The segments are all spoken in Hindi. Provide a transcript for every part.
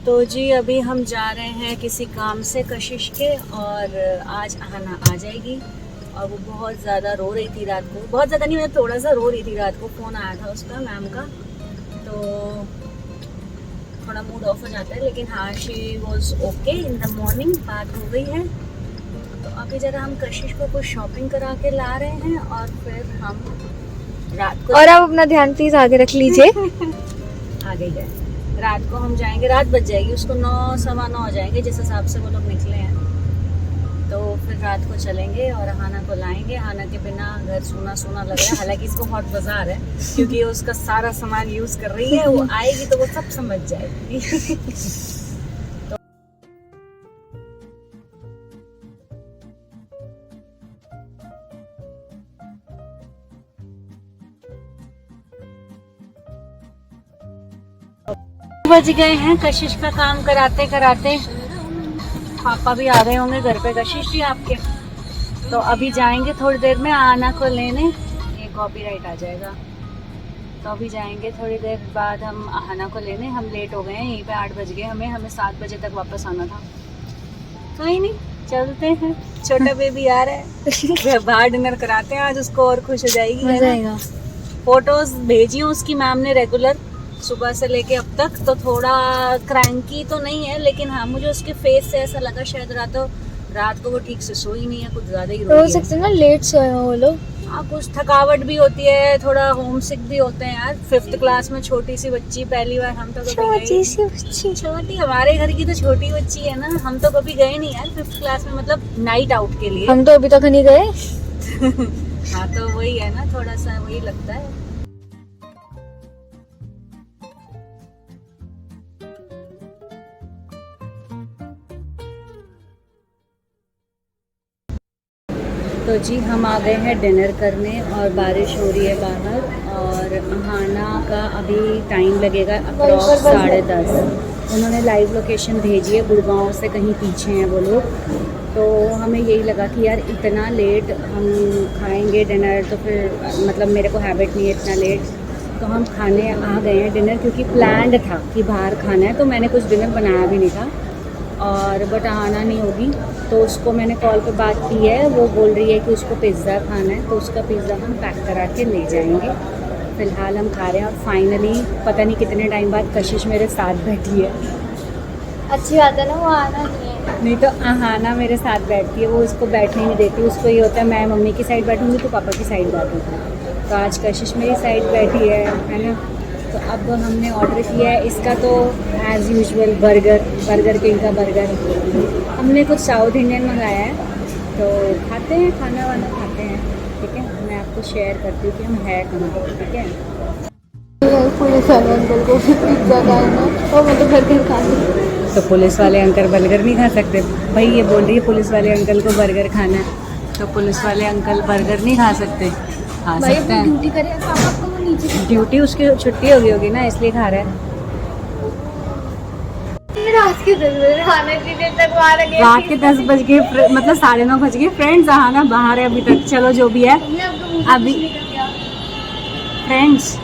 तो जी अभी हम जा रहे हैं किसी काम से कशिश के, और आज आना आ जाएगी। और वो बहुत ज़्यादा रो रही थी रात को, बहुत ज़्यादा नहीं, मैं थोड़ा सा रो रही थी रात को। फ़ोन आया था उसका, मैम का, तो थोड़ा मूड ऑफ हो जाता है। लेकिन हाँ, she was okay in the morning, बात हो गई है। तो अभी ज़रा हम कशिश को कुछ शॉपिंग करा के ला रहे हैं और फिर हम रात को, और आप अपना ध्यान प्लीज आगे रख लीजिए। आ गई है। रात को हम जाएंगे, रात बज जाएगी उसको, 9 सवा 9 हो जाएंगे जिस हिसाब से वो लोग निकले हैं। तो फिर रात को चलेंगे और हाना को लाएंगे। हाना के बिना घर सूना सूना लग रहा है, हालांकि इसको बहुत बाजार है क्योंकि वो उसका सारा सामान यूज कर रही है। वो आएगी तो वो सब समझ जाएगी। बज गए हैं कशिश का काम कराते कराते। पापा भी आ गए होंगे घर पे, कशिश जी आपके। तो अभी जाएंगे थोड़ी देर में आना को लेने, ये कॉपीराइट आ जाएगा। तो अभी जाएंगे थोड़ी देर बाद हम आना को लेने। हम लेट हो गए हैं, यहीं पे 8 बज गए हमें 7 बजे तक वापस आना था। कोई नहीं, चलते हैं। छोटा बेबी आ रहा है, बाहर डिनर कराते हैं आज उसको, और खुश हो जाएगी। मजा आएगा। फोटोज भेजी हूँ उसकी मैम ने रेगुलर, सुबह से लेके अब तक। तो थोड़ा क्रैंकी तो नहीं है, लेकिन हाँ मुझे उसके फेस से ऐसा लगा शायद रात को वो ठीक से सोई नहीं है, कुछ ज्यादा ही हो रोई है। सकता है ना लेट सोए हो वो लोग। हाँ, कुछ थकावट भी होती है, थोड़ा होम सिक भी होते हैं यार। 5th क्लास में छोटी सी बच्ची, पहली बार। हम तो कभी छोटी सी बच्ची, छोटी, हमारे घर की तो छोटी बच्ची है ना। हम तो कभी गए नहीं यार 5th क्लास में, मतलब नाइट आउट के लिए। हम तो अभी तक नहीं गए। हाँ, तो वही है ना, थोड़ा सा वही लगता है। तो जी हम आ गए हैं डिनर करने, और बारिश हो रही है बाहर। और हाना का अभी टाइम लगेगा अप्रॉक्स 10:30। उन्होंने लाइव लोकेशन भेजी है, गुड़गांव से कहीं पीछे हैं वो लोग। तो हमें यही लगा कि यार इतना लेट हम खाएंगे डिनर, तो फिर मतलब मेरे को हैबिट नहीं है इतना लेट। तो हम खाने आ गए हैं डिनर, क्योंकि प्लान्ड था कि बाहर खाना है। तो मैंने कुछ डिनर बनाया भी नहीं था, और बट आना नहीं होगी। तो उसको मैंने कॉल पे बात की है, वो बोल रही है कि उसको पिज़्ज़ा खाना है, तो उसका पिज़्ज़ा हम पैक करा के ले जाएंगे। फ़िलहाल हम खा रहे हैं, और फाइनली पता नहीं कितने टाइम बाद कशिश मेरे साथ बैठी है। अच्छी बात है ना, वो आना नहीं है। नहीं तो आहाना मेरे साथ बैठती है, वो उसको बैठने नहीं देती। उसको ये होता है मैं मम्मी की साइड बैठूंगी तो पापा की साइड बैठूंगी। तो आज कशिश मेरी साइड बैठी है ना। तो अब हमने ऑर्डर किया है इसका, तो एज़ यूजुअल बर्गर किंग का बर्गर। हमने कुछ साउथ इंडियन मंगाया है, तो खाते हैं, खाना वाना खाते हैं। ठीक है, मैं आपको शेयर करती हूँ कि हम है कहाँ। ठीक है, पुलिस वाले अंकल को भी पिज्जा खाना और मैं तो बर्गर खा लूँ। तो पुलिस वाले अंकल बर्गर नहीं खा सकते भाई? ये बोल रही है पुलिस वाले अंकल को बर्गर खाना है, तो पुलिस वाले अंकल बर्गर नहीं खा सकते? खा सकते हैं। ड्यूटी करेगा पापा को, वो नीचे ड्यूटी उसकी छुट्टी हो गई होगी ना, इसलिए खा रहा है। रात के 10 बजे खाना इतनी देर तक वहाँ रखे। रात के 10 बज गए, मतलब 9:30 बज गए। फ्रेंड्स आना बाहर है अभी तक, चलो जो भी है अभी। फ्रेंड्स,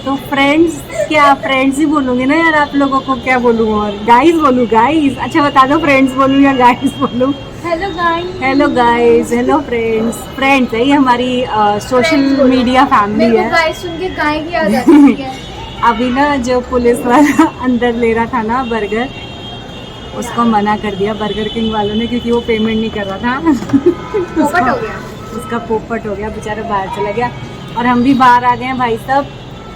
तो फ्रेंड्स क्या, फ्रेंड्स ही बोलूँगी ना यार, आप लोगों को क्या बोलूँ? और गाइस बोलूँ? गाइस अच्छा बता दो, फ्रेंड्स बोलूँ या गाइस बोलूँ? Hello guys, hello guys, hello friends. Friends है ये हमारी सोशल मीडिया फैमिली है। गाइस सुन के गाय की याद आती है। अभी ना जो पुलिस वाला अंदर ले रहा था ना बर्गर, उसको मना कर दिया बर्गर किंग वालों ने, क्योंकि वो पेमेंट नहीं कर रहा था। पोपट हो गया, उसका पोपट हो गया, बेचारा बाहर चला गया। और हम भी बाहर आ गए हैं भाई साहब।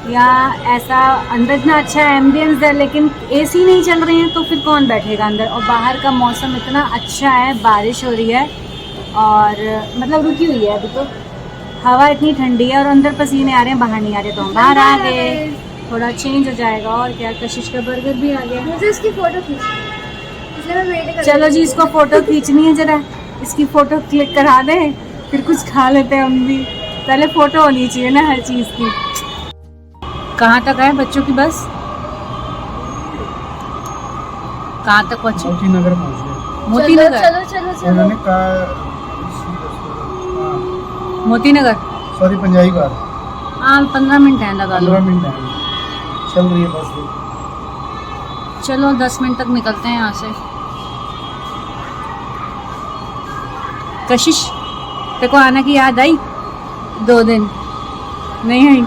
यहाँ ऐसा अंदर इतना अच्छा एम्बियंस है, लेकिन एसी नहीं चल रहे हैं, तो फिर कौन बैठेगा अंदर? और बाहर का मौसम इतना अच्छा है, बारिश हो रही है, और मतलब रुकी हुई है अभी तो। हवा इतनी ठंडी है, और अंदर पसीने आ रहे हैं, बाहर नहीं आ रहे। तो हम बाहर आ गए, थोड़ा चेंज हो जाएगा। और क्या, कशिश का बर्गर भी आ गया। मुझे इसकी फोटो खींचनी। चलो जी, इसको फोटो खींचनी है, जरा इसकी फोटो क्लिक करा दे, फिर कुछ खा लेते हैं हम भी। पहले फोटो होनी चाहिए ना हर चीज की। कहाँ तक है बच्चों की बस? कहाँ तक पहुँची? मोती नगर पहुँच गए। मोती नगर? चलो चलो चलो। उन्होंने कहा मोती नगर, सॉरी पंजाबी बार। हाँ 15 मिनट है, लगा लो। 15 मिनट है, चल रही है बस। चलो 10 मिनट तक निकलते हैं यहाँ से। कशिश तेरे को आना की याद आई 2 दिन? नहीं आई?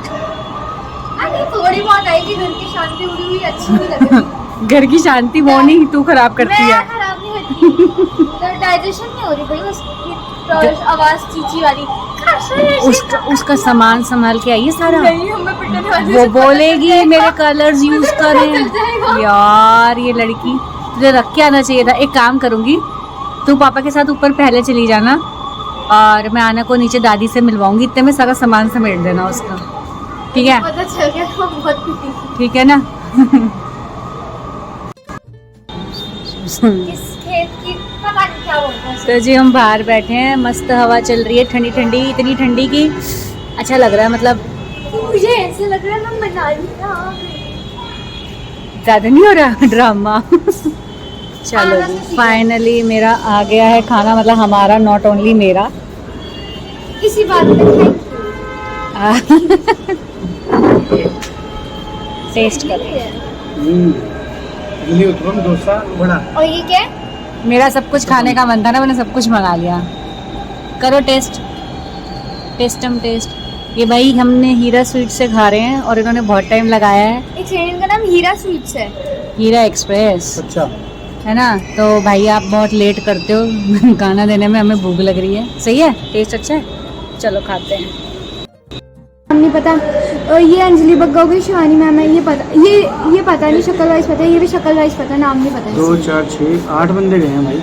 अरे थोड़ी बहुत आएगी, घर की शांति उड़ी हुई अच्छी नहीं लगती। घर की शांति वो नहीं तू खराब करती मैं है। खराब नहीं होती, तो डाइजेशन नहीं हो रही भाई उसकी आवाज चीची वाली। उसका सामान संभाल के आइए सारा। नहीं, हमें पिटने वाली वो से बोलेगी मेरे कलर्स यूज चल करें। जाएगा। यार ये लड़की, तुझे रख के आना चाहिए था। एक काम करूंगी, तू पापा के साथ ऊपर पहले चली जाना और मैं आना को नीचे दादी से मिलवाऊंगी। इतने में सारा सामान समेट देना उसका, ठीक है? पता चल गया तो बहुत पिटी थी। ठीक है ना? इस खेत की पता नहीं क्या बोलते हैं। तो जी हम बाहर बैठे हैं, मस्त हवा चल रही है, ठंडी ठंडी, इतनी ठंडी की अच्छा लग रहा है। मतलब मुझे ऐसे लग रहा है मैं मनाली में आ गई। ज्यादा नहीं हो रहा ड्रामा? चलो जी फाइनली मेरा आ गया है खाना, मतलब हमारा, नॉट ओनली मेरा। इसी बात पे थैंक टेस्ट कर। इडली, उत्तपम, डोसा, वड़ा। और ये क्या है? मेरा सब कुछ खाने का मन था ना, मैंने सब कुछ मंगा लिया। करो टेस्ट, टेस्टम टेस्ट। ये भाई हमने हीरा स्वीट से खा रहे हैं और इन्होंने बहुत टाइम लगाया है। एक सेकंड, का नाम हीरा स्वीट्स है। हीरा एक्सप्रेस अच्छा, है ना? तो भाई आप बहुत लेट करते हो खाना देने में, हमें भूख लग रही है। सही है, टेस्ट अच्छा है, चलो खाते हैं। नाम नहीं पता। और ये अंजलि बग्गा हो गई, शिवानी मैम है, ये पता, ये पता नहीं, शक्ल वाइज पता है, ये भी शक्ल वाइज पता है, नाम नहीं पता 2 4 6 8 बंदे गए हैं भाई।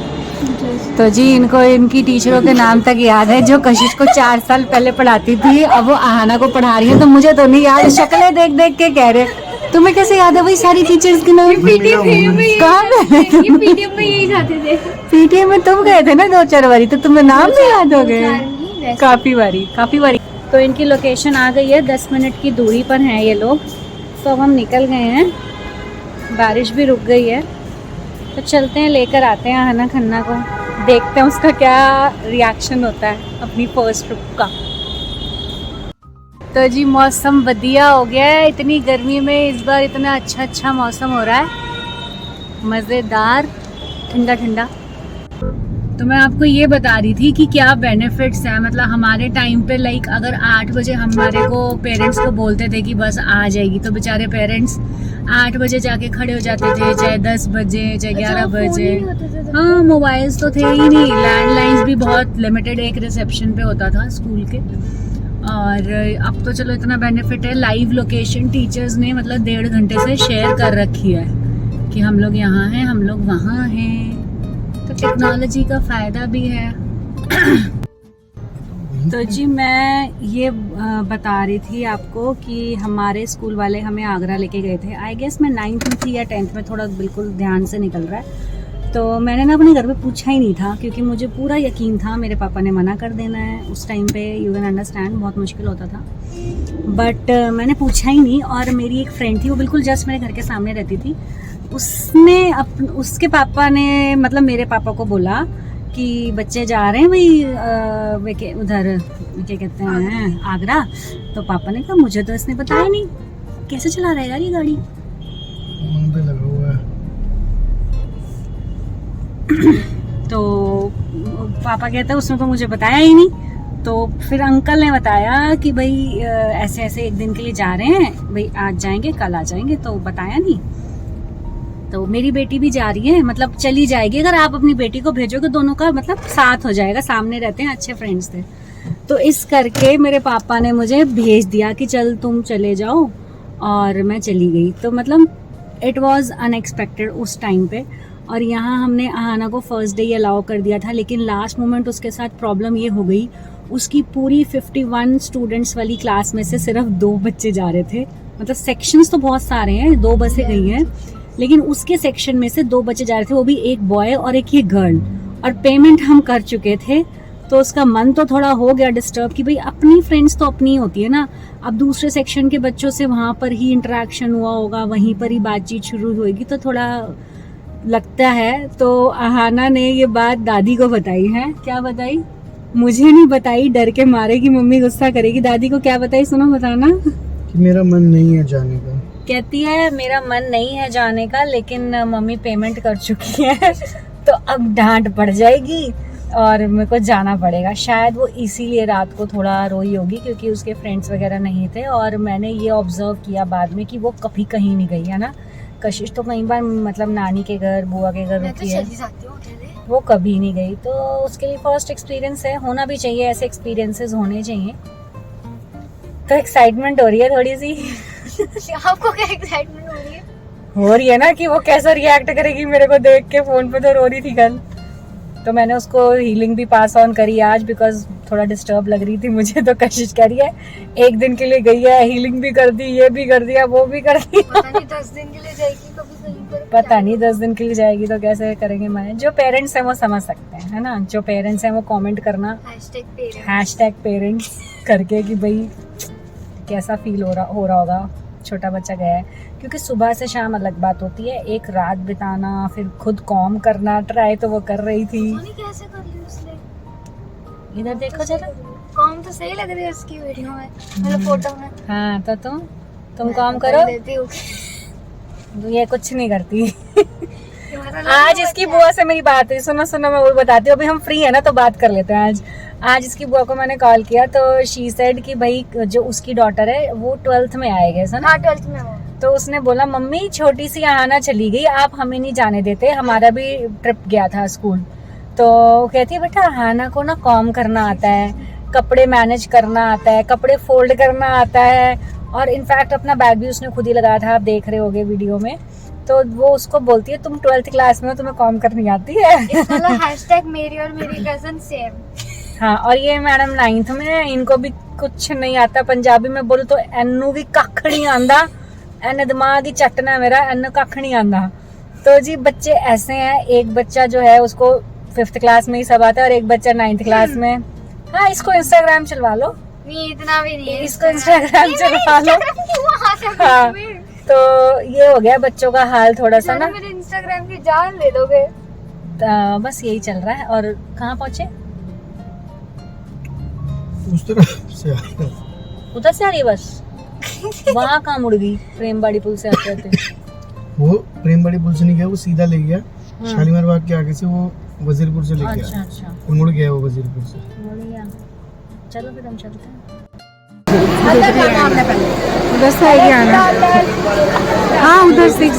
तो जी इनको इनकी टीचरों के नाम तक याद है, जो कशिश को 4 साल पहले पढ़ाती थी, अब वो आहाना को पढ़ा रही है। तो मुझे तो नहीं याद, शक्लें देख देख के कह रहे। तुम्हें कैसे याद है भाई सारी टीचर्स के नाम? पीटीएम में कहाँ गए? पीटीएम में यही खाते थे। पीटीएम में तुम गए थे ना 2-4 बारी, तो तुम्हें नाम नहीं याद हो गए? काफी बारी। तो इनकी लोकेशन आ गई है, 10 मिनट की दूरी पर हैं ये लोग। तो अब हम निकल गए हैं, बारिश भी रुक गई है, तो चलते हैं, लेकर आते हैं आहाना खन्ना को, देखते हैं उसका क्या रिएक्शन होता है अपनी फर्स्ट ट्रिप का। तो जी मौसम बढ़िया हो गया है, इतनी गर्मी में इस बार इतना अच्छा मौसम हो रहा है, मज़ेदार, ठंडा ठंडा। तो मैं आपको ये बता रही थी कि क्या बेनिफिट्स हैं। मतलब हमारे टाइम पे लाइक अगर 8 बजे हमारे को पेरेंट्स को बोलते थे कि बस आ जाएगी, तो बेचारे पेरेंट्स 8 बजे जाके खड़े हो जाते थे, चाहे 10 बजे चाहे 11 बजे। हाँ, मोबाइल्स तो थे ही नहीं, लैंडलाइंस भी बहुत लिमिटेड, एक रिसेप्शन पे होता था स्कूल के। और अब तो चलो इतना बेनिफिट है, लाइव लोकेशन टीचर्स ने मतलब 1.5 घंटे से शेयर कर रखी है कि हम लोग यहाँ हैं, हम लोग वहाँ हैं। तो टेक्नोलॉजी का फ़ायदा भी है। तो जी मैं ये बता रही थी आपको कि हमारे स्कूल वाले हमें आगरा लेके गए थे। आई गेस मैं 9th में थी या 10th में, थोड़ा बिल्कुल ध्यान से निकल रहा है। तो मैंने ना अपने घर पे पूछा ही नहीं था, क्योंकि मुझे पूरा यकीन था मेरे पापा ने मना कर देना है उस टाइम पे। यू कैन अंडरस्टैंड, बहुत मुश्किल होता था, बट मैंने पूछा ही नहीं। और मेरी एक फ्रेंड थी, वो बिल्कुल जस्ट मेरे घर के सामने रहती थी, उसने उसके पापा ने मतलब मेरे पापा को बोला कि बच्चे जा रहे हैं भाई उधर क्या कहते हैं आगरा। तो पापा ने कहा मुझे तो इसने बताया नहीं, कैसे चला रहा है यार ये गाड़ी। मन पे लगा हुआ है। तो पापा कहते हैं उसने तो मुझे बताया ही नहीं। तो फिर अंकल ने बताया कि भाई ऐसे ऐसे एक दिन के लिए जा रहे हैं भाई, आज जाएंगे कल आ जाएंगे, तो बताया नहीं। तो मेरी बेटी भी जा रही है, मतलब चली जाएगी। अगर आप अपनी बेटी को भेजोगे दोनों का मतलब साथ हो जाएगा, सामने रहते हैं, अच्छे फ्रेंड्स थे। तो इस करके मेरे पापा ने मुझे भेज दिया कि चल तुम चले जाओ, और मैं चली गई। तो मतलब इट वाज अनएक्सपेक्टेड उस टाइम पे। और यहाँ हमने आहाना को फर्स्ट डे अलाउ कर दिया था, लेकिन लास्ट मोमेंट उसके साथ प्रॉब्लम ये हो गई, उसकी पूरी 51 स्टूडेंट्स वाली क्लास में से सिर्फ 2 बच्चे जा रहे थे। मतलब सेक्शंस तो बहुत सारे हैं, 2 बसें गई हैं, लेकिन उसके सेक्शन में से 2 बच्चे जा रहे थे, वो भी एक बॉय और एक ये गर्ल। और पेमेंट हम कर चुके थे, तो उसका मन तो थोड़ा हो गया डिस्टर्ब कि भाई अपनी फ्रेंड्स तो अपनी होती है ना। अब दूसरे सेक्शन के बच्चों से वहाँ पर ही इंटरेक्शन हुआ होगा, वहीं पर ही बातचीत शुरू होगी, तो थोड़ा लगता है। तो आहाना ने ये बात दादी को बताई है। क्या बताई? मुझे नहीं बताई, डर के मारे कि मम्मी गुस्सा करेगी। दादी को क्या बताई, सुनो बताना। कि मेरा मन नहीं है जाने का। कहती है मेरा मन नहीं है जाने का, लेकिन मम्मी पेमेंट कर चुकी है तो अब डांट पड़ जाएगी और मेरे को जाना पड़ेगा। शायद वो इसीलिए रात को थोड़ा रोई होगी, क्योंकि उसके फ्रेंड्स वगैरह नहीं थे। और मैंने ये ऑब्जर्व किया बाद में कि वो कभी कहीं नहीं गई है ना। कशिश तो कई बार मतलब नानी के घर, बुआ के घर रुकी है, वो कभी नहीं गई। तो उसके लिए फर्स्ट एक्सपीरियंस है, होना भी चाहिए, ऐसे एक्सपीरियंसेस होने चाहिए। तो एक्साइटमेंट हो रही है थोड़ी सी। आपको क्या एक्साइटमेंट हो रही है ना कि वो कैसा रिएक्ट करेगी मेरे को देख के। फोन पे तो रो रही थी कल, तो मैंने उसको हीलिंग भी पास ऑन करी आज, बिकॉज थोड़ा डिस्टर्ब लग रही थी मुझे। तो कशिश कह रही है एक दिन के लिए गई है, हीलिंग भी कर दी, ये भी कर दिया, वो भी कर दिया। पता नहीं 10 दिन के लिए जाएगी कभी कहीं पर, पता नहीं 10 दिन के लिए जाएगी तो कैसे करेंगे मैंने। जो पेरेंट्स हैं वो समझ सकते हैं, है ना। जो पेरेंट्स हैं वो कमेंट करना #पेरेंट्स करके कि भाई कैसा फील हो रहा होगा, छोटा बच्चा गया है। क्योंकि सुबह से शाम अलग बात होती है, एक रात बिताना, फिर खुद कॉम करना, ट्राई तो वो कर रही थी। कैसे कर ली उसने। इधर देखो जरा, काम तो सही लग रही है उसकी वीडियो में, मतलब फोटो में। हाँ तो तुम काम करो, लेती हूँ। ये कुछ नहीं करती। आज इसकी बुआ से मेरी बात हुई, सुनो मैं वो बताती हूँ। अभी हम फ्री है ना तो बात कर लेते हैं। आज इसकी बुआ को मैंने कॉल किया तो शी सेड कि भाई जो उसकी डॉटर है वो 12th में आएगा, है ना। हाँ 12th में वो। तो उसने बोला मम्मी छोटी सी आहाना चली गई, आप हमें नहीं जाने देते, हमारा भी ट्रिप गया था स्कूल। तो कहती है बेटा आहाना को ना कॉम करना आता है, कपड़े मैनेज करना आता है, कपड़े फोल्ड करना आता है, और इनफैक्ट अपना बैग भी उसने खुद ही लगाया था, आप देख रहे होगे वीडियो में। तो वो उसको बोलती है तुम 12th क्लास में हो, तुम्हें कॉम करनी आती है। मेरी और मेरी कजन सेम। हाँ, और ये मैडम 9th में है, इनको भी कुछ नहीं आता। पंजाबी में बोलो तो एनू भी कख नहीं आंदा, एन दिमाग ही चटना मेरा, एन कख नहीं आंदा। तो जी बच्चे ऐसे हैं, एक बच्चा जो है उसको 5th क्लास में ही सब आता है और एक बच्चा 9th क्लास में। हाँ, इसको इंस्टाग्राम चलवा लो। नहीं इतना भी नहीं है, इसको इंस्टाग्राम चलवा लो। हाँ, तो ये हो गया बच्चों का हाल थोड़ा सा ना। मेरे इंस्टाग्राम की जान ले दोगे। बस यही चल रहा है। और कहाँ पहुँचे? उस तरफ से उधर से आ रही बस। वहाँ कहाँ मुड़ गई? प्रेमबाड़ी पुल से आते थे। वो प्रेमबाड़ी पुल से नहीं गया, वो सीधा ले गया शालीमार बाग के आगे से, वो वजीरपुर से ले गया। अच्छा वो मुड़ गया वो वजीरपुर से। मुड़ गया। चलो फिर हम चलते हैं। उधर से आएगी आना। हाँ उधर से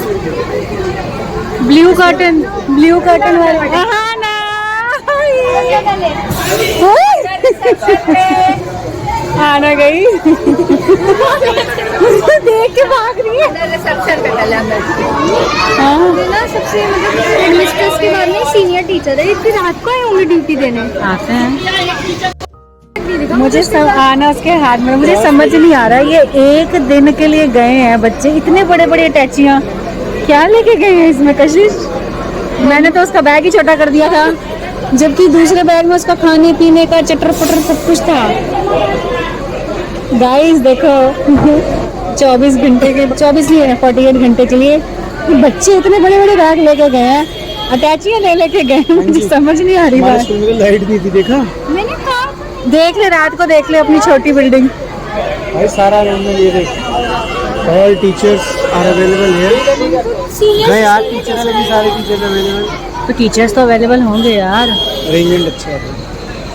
ब्लू कर्टन वाला। हाँ ना आना गई। देख के भाग रही है। ना सबसे मतलब मिस्ट्रेस के बाद में सीनियर टीचर है, इतनी रात को आए होंगे ड्यूटी देने। आते हैं। मुझे सब आना उसके हाथ में, मुझे समझ नहीं आ रहा। ये एक दिन के लिए गए हैं बच्चे, इतने बड़े बड़े अटैचियां क्या लेके गए हैं इसमें कशिश। मैंने तो उसका बैग ही छोटा कर दिया था, जबकि दूसरे बैग में उसका खाने पीने का चटर पटर सब कुछ था। गाइस देखो 24 घंटे के 24 नहीं है 48 घंटे के लिए बच्चे इतने बड़े बड़े बैग लेके गए हैं, अटैचियां ले लेके गए हैं। मुझे समझ नहीं आ रही बात। लाइट नहीं थी, देखा मैंने कहा देख ले, रात को देख ले अपनी छोटी बिल्डिंग। भाई सारा अरेंजमेंट ये देख, all teachers are available here. भाई यार टीचर वाले भी सारे टीचर्स अवेलेबल। तो टीचर्स तो अवेलेबल होंगे यार। अरेंजमेंट अच्छा है,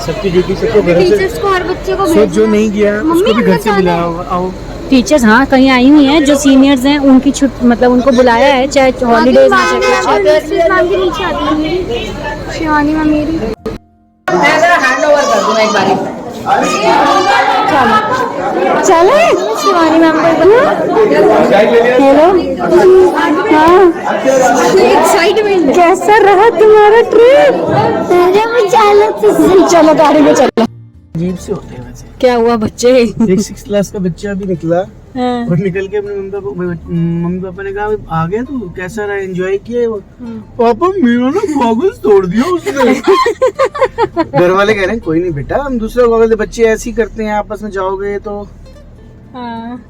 सबकी ड्यूटी सबको घर से। टीचर्स को हर बच्चे को सो जो नहीं गया उसको भी घर से बुलाया होगा। आओ टीचर्स हाँ कहीं आई हुई हैं, जो सीनियर्स हैं उनकी छुट्टी मतलब उनको बुलाया है, चाहे हॉलीडेज में नीचे आती है मेरी शिवानी में मेरी। हैंड ओवर कर दूँ एक बारी। चले शिवानी मैम को हेलो। हाँ एक्साइटमेंट कैसा रहा तुम्हारा ट्रिप? चलो गाड़ी में चलो। अजीब से होते हैं वैसे। क्या हुआ बच्चे? एक 6th क्लास का बच्चा भी निकला हाँ। और निकल के अपने मम्मी पापा ने कहा आ गया तू, कैसा रहा, एंजॉय किया? वो पापा मेरा ना गॉगल्स तोड़ दिया उसने। घर वाले कह रहे हैं कोई नहीं बेटा, हम दूसरा गॉगल, बच्चे ऐसे ही करते हैं, आपस में जाओगे तो। हाँ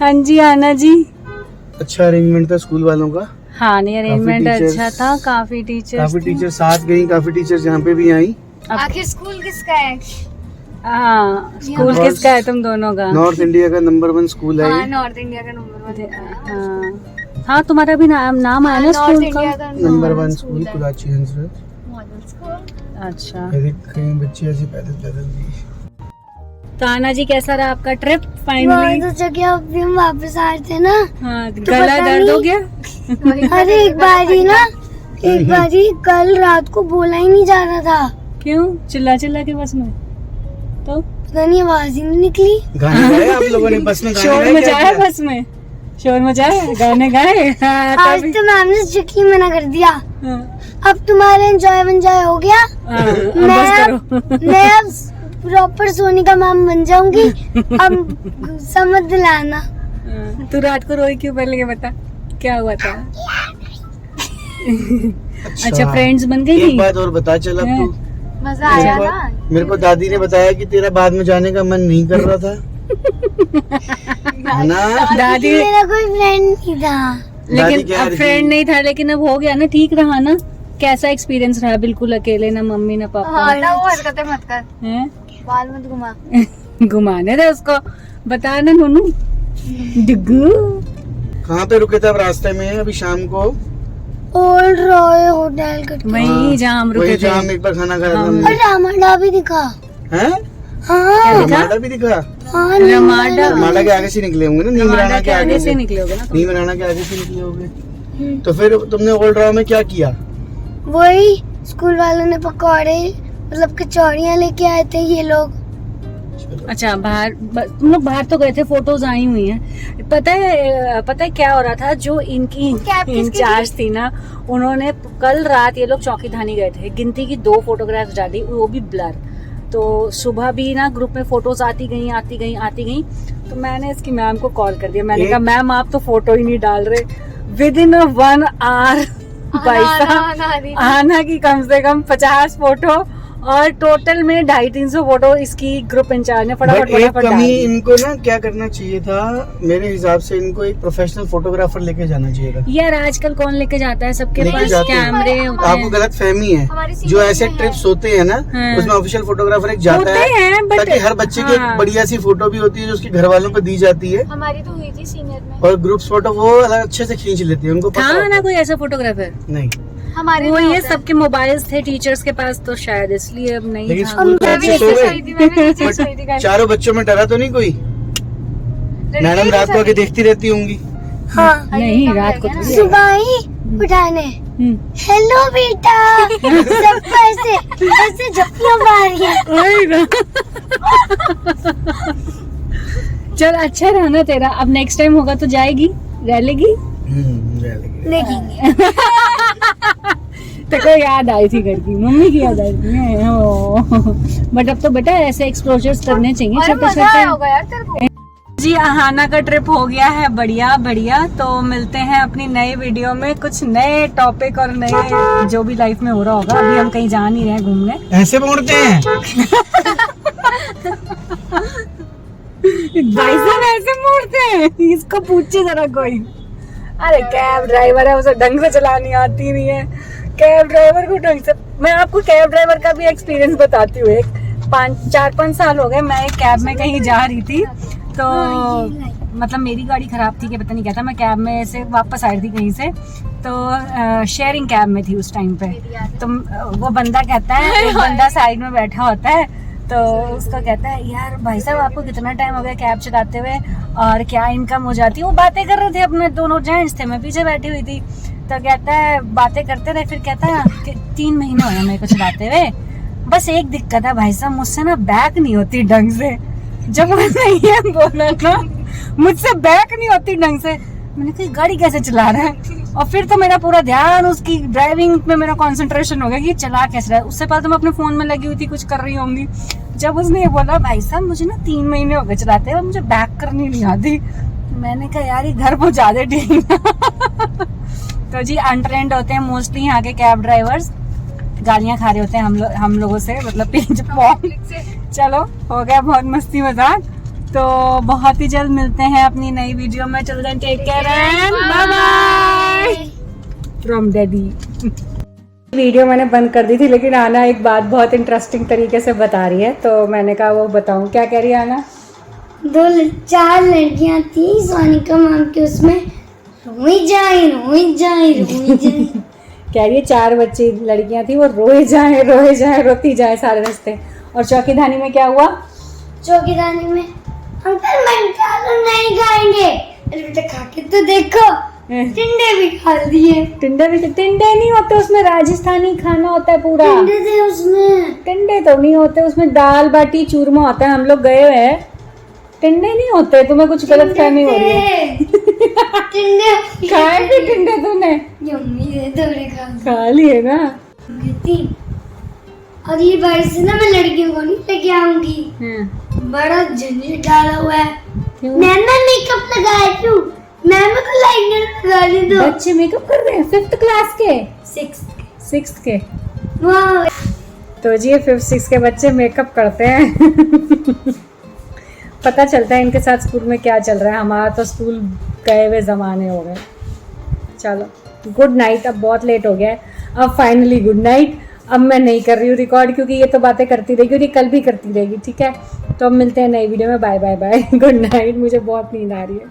हाँ जी आना जी। अच्छा अरेंजमेंट था स्कूल वालों का। हाँ नहीं अरेंजमेंट काफी अच्छा था, काफी टीचर्स साथ गई, काफी टीचर्स यहाँ पे भी आई। आखिर स्कूल किसका है? हाँ स्कूल किसका है तुम दोनों का? नॉर्थ इंडिया का नंबर 1 स्कूल है ये। नॉर्थ इंडिया का नंबर 1 हाँ तुम्हारा भी नाम आया ना स्कूल का? नंबर 1 स्कूल कुराची हंसराज। Model school. अच्छा कहीं बच्चे ऐसे पैदल तो आना जी कैसा रहा आपका ट्रिप फाइनली? बहुत अच्छा किया। अभी हम वापस आ रहे थे ना, हाँ तो गला पता दर्द हो नहीं- गया? अरे एक बारी कल रात को बोला ही नहीं जा रहा था। क्यों? चिल्ला के बस में तो पता नहीं आवाज ही नहीं निकली। गाने गाए आप लोगों ने बस में? गाने शोर गाए क्या मचाया किया? बस में? शोर मचाया, गाने गाए? हाँ, आज तभी। तो मैम ने स्ट्रिक्टली मना कर दिया। हाँ, अब तुम्हारा एंजॉय हो गया। हाँ, अब बस करो। मैं अब प्रॉपर सोनिका मैम बन जाऊंगी। अब समझ दिलाना। हाँ, तू रात को रोई क्यों? पहले ये बता क्या हुआ था? अच्छा फ्रेंड्स बन गई एक थी? बात और बता चल अब तू। मजा मेरे आया को- ना। मेरे को दादी ने बताया कि तेरा बाद में जाने का मन नहीं कर रहा था, है ना? दादी मेरा कोई फ्रेंड नहीं था। दादी लेकिन कह अब रही फ्रेंड थी, नहीं था, लेकिन अब हो गया ना, ठीक रहा ना? कैसा एक्सपीरियंस रहा? बिल्कुल अकेले, ना मम्मी ना पापा वो हरकतें मत कर, हैं? बाल मत घुमा। घुमाने दे उसको, बता ना नूनू। डिग्गू कहाँ पे रुके थे आप रास्ते में अभी शाम को? ओल्ड रॉय होटल करके। वहीं जहाँ हम रुके वही थे। जहाँ हम एक बार खाना खाया था हाँ। हमने। और रामाडा भी दिखा। हैं? हाँ रमाडा भी दिखा? हाँ रमाडा रमाडा के आगे से निकले होंगे ना, नीमराना के आगे से। निकलोगे ना तुम? नीमराना के आगे से निकले होंगे। तो फिर तुमने ओल्ड राव में क्या किया? वही स्कूल वालों ने पकौड़े मतलब कचौड़ियाँ लेके आए थे ये लोग। अच्छा बाहर तुम लोग बाहर तो गए थे, फोटोज आई हुई हैं। पता है क्या हो रहा था? जो इनकी कैब किसकी इंचार्ज थी ना, उन्होंने कल रात ये लोग चौकीधानी गए थे, गिनती की 2 फोटोग्राफ्स डाली, वो भी ब्लर। तो सुबह भी ना ग्रुप में फोटोज आती गई। तो मैंने इसकी मैम को कॉल कर दिया, मैंने कहा मैम आप तो फोटो ही नहीं डाल रहे। विद इन 1 आवर पैसा आना की कम से कम 50 फोटो और टोटल में 250-300 फोटो इसकी ग्रुप इंचार्ज ने बट एक फटाफट डाल कमी दी। इनको ना क्या करना चाहिए था, मेरे हिसाब से इनको एक प्रोफेशनल फोटोग्राफर लेके जाना चाहिए था। यार आजकल कौन लेके जाता है? सबके लेके पास जाते हैं। कैमरे होते आपको हैं। गलत फहमी है। हमारी जो ऐसे ट्रिप्स होते हैं ना, हाँ। उसमें ऑफिशियल फोटोग्राफर एक जाता होते है हैं, but- ताकि हर बच्चे की हाँ। एक बढ़िया सी फोटो भी होती है जो उसके घर वालों को दी जाती है, हमारी तो हुई थी सीनियर में। और ग्रुप्स फोटो वो अलग अच्छे से खींच लेते हैं, उनको पता था होता ना है। कोई ऐसा फोटोग्राफर? नहीं, हमारे वो में ये होता है। सबके मोबाइल्स थे टीचर्स के पास, तो शायद इसलिए अब नहीं लेकिन था। स्कूल के मैं भी बच्चे सो नीचे गए। सोई थी, मैं भी नीचे सोई थी। बट चारों बच्चों में डरा तो नहीं कोई? मैडम रात को आके देखती रहती होंगी। हाँ नहीं रात को थोड़ी। सुबह ही उठाने हम्म। हेलो बेटा सबको ऐसे ऐसे झप्पियां मार के। वही ना। चल अच्छा रहा ना तेरा, अब नेक्स्ट टाइम होगा तो जाएगी, रह लेगी। रह लेंगे। देखेंगे। तो कोई याद आई थी घर की, मम्मी की याद आई थी। बट अब तो बेटा ऐसे एक्सप्लोजर्स करने चाहिए अरे छोटे मजा आया छोटे। होगा यार तेरे को। जी आहाना का ट्रिप हो गया है बढ़िया बढ़िया। तो मिलते हैं अपनी नई वीडियो में कुछ नए टॉपिक और नए जो भी लाइफ में हो रहा होगा। अभी हम कहीं जा नहीं रहे घूमने। ऐसे मोड़ते हैं? भाई साहब ऐसे मोड़ते हैं? इसको पूछे जरा कोई। अरे कैब ड्राइवर है, उसे ढंग से चलानी आती नहीं है। कैब ड्राइवर को ढंग से, मैं आपको कैब ड्राइवर का भी एक्सपीरियंस बताती हूँ। 4-5 साल हो गए, मैं एक कैब में कहीं जा रही थी, तो मतलब मेरी गाड़ी खराब थी कि पता नहीं क्या था, मैं कैब में से वापस आ रही थी कहीं से, तो शेयरिंग कैब में थी उस टाइम पे। तो वो बंदा कहता है, एक बंदा साइड में बैठा होता है, तो उसका कहता है यार भाई साहब आपको कितना टाइम हो गया कैब चलाते हुए और क्या इनकम हो जाती है? वो बातें कर रहे थे, अपने दोनों जेंट्स थे, मैं पीछे बैठी हुई थी। तो कहता है बातें करते रहे, फिर कहता है कि 3 महीने हो गए मेरे को चलाते हुए, बस एक दिक्कत है भाई साहब, मुझसे ना बैक नहीं होती ढंग से। जब मैंने ये बोला ना मुझसे बैक नहीं होती ढंग से, मैंने कहा गाड़ी कैसे चला रहा है? और फिर तो मेरा पूरा ध्यान उसकी ड्राइविंग में, मेरा कंसंट्रेशन हो गया कि चला कैसे रहा है। उससे पहले तो मैं अपने फोन में लगी हुई थी, कुछ कर रही होंगी। जब उसने ये बोला भाई साहब मुझे ना 3 महीने हो गए चलाते हुए, मुझे बैक करनी नहीं आती, मैंने कहा यार ये घर पहुंचा दे ठीक। तो जी अनट्रेंड होते हैं मोस्टली यहाँ के कैब ड्राइवर्स, गालियां खा रहे होते हैं हम लोगों से, मतलब चलो हो गया बहुत मस्ती मजाक। तो बहुत ही जल्द मिलते हैं अपनी नई वीडियो में। चल then take care and bye bye from daddy. Video मैंने बंद कर दी थी, लेकिन आना एक बात बहुत इंटरेस्टिंग तरीके से बता रही है, तो मैंने कहा वो बताऊं। क्या कह रही है आना? 4 लड़कियां थी सोनिका मैम के, उसमें रोई जाए कह रही है 4 बच्ची लड़कियां थी, वो रोए जाए रोती जाए सारे रास्ते। और चौकीदानी में क्या हुआ? चौकीदानी में अंकल मंचालो नहीं खाएंगे। अरे बेटा खा के तो देखो, टिंडे भी खा दिए। टिंडे नहीं होते उसमें, राजस्थानी खाना होता है पूरा। टिंडे थे उसमें। टिंडे तो नहीं होते उसमें, दाल बाटी चूरमा होता है। हम लोग गए हुए हैं, टिंडे नहीं होते। तुम्हें कुछ गलत फहमी हो रही है। टिंडे खाए थे टिंडे तुमने? यम्मी है, थोड़े खा लिए ना। अगली बार से ना मैं लड़कियों को नहीं लेके आऊंगी। बड़ा झंझट डाला हुआ है। मैम मेकअप लगाया क्यों? मैम को लाइनर लगा ली दो। बच्चे मेकअप कर रहे हैं 5th क्लास के, 6th के। वाह। तो जी 5th 6th के बच्चे मेकअप करते हैं। पता चलता है इनके साथ स्कूल में क्या चल रहा है। हमारा तो स्कूल गए हुए ज़माने हो गए। चलो गुड नाइट, अब बहुत लेट हो गया है। अब फाइनली गुड नाइट। अब मैं नहीं कर रही हूँ रिकॉर्ड, क्योंकि ये तो बातें करती रहेगी और ये कल भी करती रहेगी, ठीक है। तो अब मिलते हैं नई वीडियो में। Bye bye bye, good night. मुझे बहुत नींद आ रही है।